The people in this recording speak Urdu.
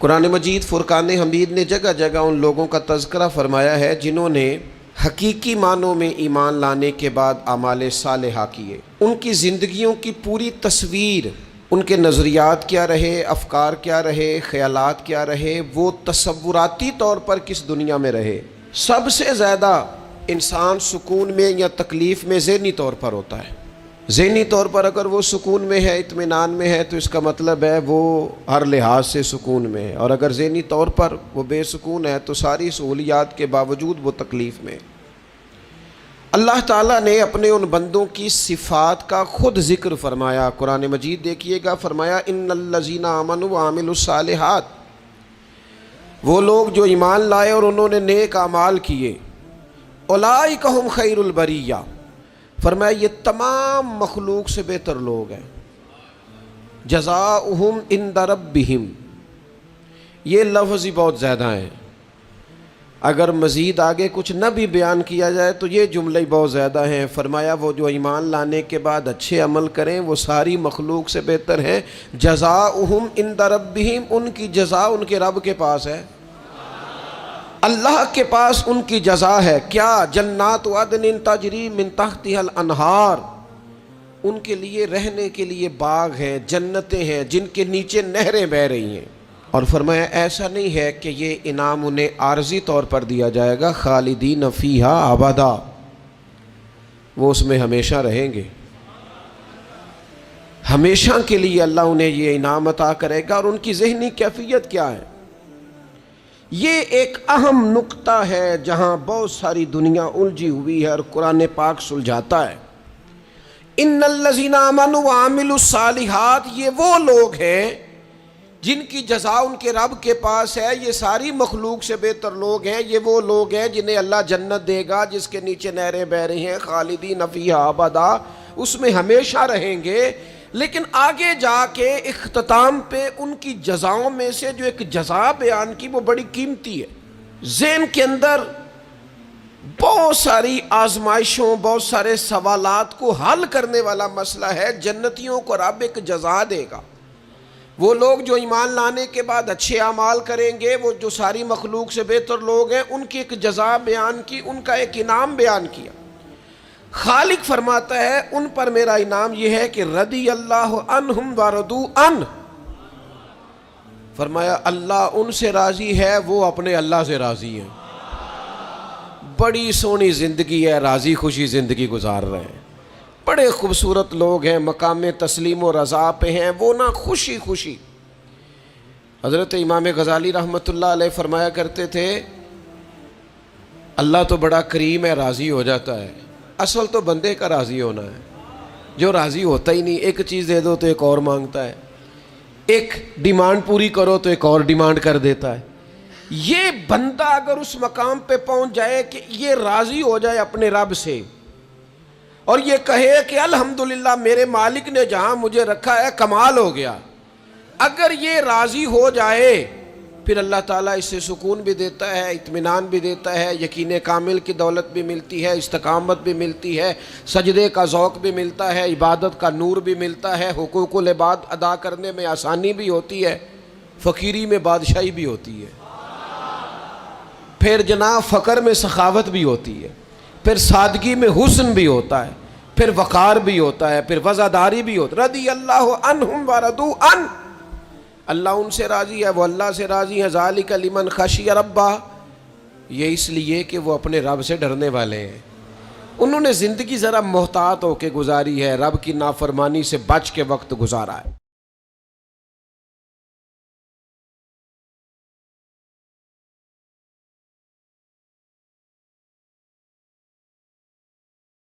قرآن مجید فرقان حمید نے جگہ جگہ ان لوگوں کا تذکرہ فرمایا ہے جنہوں نے حقیقی معنوں میں ایمان لانے کے بعد اعمال صالحہ کیے۔ ان کی زندگیوں کی پوری تصویر، ان کے نظریات کیا رہے، افکار کیا رہے، خیالات کیا رہے، وہ تصوراتی طور پر کس دنیا میں رہے۔ سب سے زیادہ انسان سکون میں یا تکلیف میں ذہنی طور پر ہوتا ہے۔ ذہنی طور پر اگر وہ سکون میں ہے، اطمینان میں ہے، تو اس کا مطلب ہے وہ ہر لحاظ سے سکون میں ہے، اور اگر ذہنی طور پر وہ بے سکون ہے تو ساری سہولیات کے باوجود وہ تکلیف میں۔ اللہ تعالیٰ نے اپنے ان بندوں کی صفات کا خود ذکر فرمایا۔ قرآن مجید دیکھیے گا، فرمایا ان الذین آمنوا وعملوا الصالحات، وہ لوگ جو ایمان لائے اور انہوں نے نیک اعمال کیے، اولئک ھم خیر البریہ، فرمایا یہ تمام مخلوق سے بہتر لوگ ہیں۔ جزاؤہم عند ربہم، یہ لفظ ہی بہت زیادہ ہیں، اگر مزید آگے کچھ نہ بھی بیان کیا جائے تو یہ جملے بہت زیادہ ہیں۔ فرمایا وہ جو ایمان لانے کے بعد اچھے عمل کریں وہ ساری مخلوق سے بہتر ہیں۔ جزاؤہم عند ربہم، ان کی جزا ان کے رب کے پاس ہے، اللہ کے پاس ان کی جزا ہے۔ کیا؟ جنات عدن تجری من تحتها الانہار، ان کے لیے رہنے کے لیے باغ ہیں، جنتیں ہیں جن کے نیچے نہریں بہہ رہی ہیں۔ اور فرمایا ایسا نہیں ہے کہ یہ انعام انہیں عارضی طور پر دیا جائے گا، خالدین فیہا ابدا، وہ اس میں ہمیشہ رہیں گے، ہمیشہ کے لیے اللہ انہیں یہ انعام عطا کرے گا۔ اور ان کی ذہنی کیفیت کیا ہے؟ یہ ایک اہم نقطہ ہے جہاں بہت ساری دنیا الجھی ہوئی ہے اور قرآن پاک سلجھاتا ہے۔ ان الذین آمنوا وعملوا الصالحات، یہ وہ لوگ ہیں جن کی جزا ان کے رب کے پاس ہے، یہ ساری مخلوق سے بہتر لوگ ہیں، یہ وہ لوگ ہیں جنہیں اللہ جنت دے گا جس کے نیچے نہریں بہہ رہی ہیں، خالدین فیہا ابدا، اس میں ہمیشہ رہیں گے۔ لیکن آگے جا کے اختتام پہ ان کی جزاؤں میں سے جو ایک جزا بیان کی وہ بڑی قیمتی ہے۔ ذہن کے اندر بہت ساری آزمائشوں، بہت سارے سوالات کو حل کرنے والا مسئلہ ہے۔ جنتیوں کو رب ایک جزا دے گا، وہ لوگ جو ایمان لانے کے بعد اچھے اعمال کریں گے، وہ جو ساری مخلوق سے بہتر لوگ ہیں، ان کی ایک جزا بیان کی، ان کا ایک انعام بیان کیا۔ خالق فرماتا ہے ان پر میرا انعام یہ ہے کہ رضی اللہ عنہم ورضوا عنہ، فرمایا اللہ ان سے راضی ہے، وہ اپنے اللہ سے راضی ہیں۔ بڑی سونی زندگی ہے، راضی خوشی زندگی گزار رہے ہیں، بڑے خوبصورت لوگ ہیں، مقام تسلیم و رضا پہ ہیں، وہ نہ خوشی خوشی۔ حضرت امام غزالی رحمۃ اللہ علیہ فرمایا کرتے تھے اللہ تو بڑا کریم ہے، راضی ہو جاتا ہے، اصل تو بندے کا راضی ہونا ہے، جو راضی ہوتا ہی نہیں، ایک چیز دے دو تو ایک اور مانگتا ہے، ایک ڈیمانڈ پوری کرو تو ایک اور ڈیمانڈ کر دیتا ہے۔ یہ بندہ اگر اس مقام پہ پہنچ جائے کہ یہ راضی ہو جائے اپنے رب سے اور یہ کہے کہ الحمدللہ میرے مالک نے جہاں مجھے رکھا ہے کمال ہو گیا، اگر یہ راضی ہو جائے پھر اللہ تعالیٰ اس سے سکون بھی دیتا ہے، اطمینان بھی دیتا ہے، یقین کامل کی دولت بھی ملتی ہے، استقامت بھی ملتی ہے، سجدے کا ذوق بھی ملتا ہے، عبادت کا نور بھی ملتا ہے، حقوق العباد ادا کرنے میں آسانی بھی ہوتی ہے، فقیری میں بادشاہی بھی ہوتی ہے، پھر جناب فقر میں سخاوت بھی ہوتی ہے، پھر سادگی میں حسن بھی ہوتا ہے، پھر وقار بھی ہوتا ہے، پھر وزاداری بھی ہوتا ہے۔ رضی اللہ عنہم ورضوا عنہ، اللہ ان سے راضی ہے، وہ اللہ سے راضی ہے۔ ذالک لمن خشی ربہ، یہ اس لیے کہ وہ اپنے رب سے ڈرنے والے ہیں، انہوں نے زندگی ذرا محتاط ہو کے گزاری ہے، رب کی نافرمانی سے بچ کے وقت گزارا ہے۔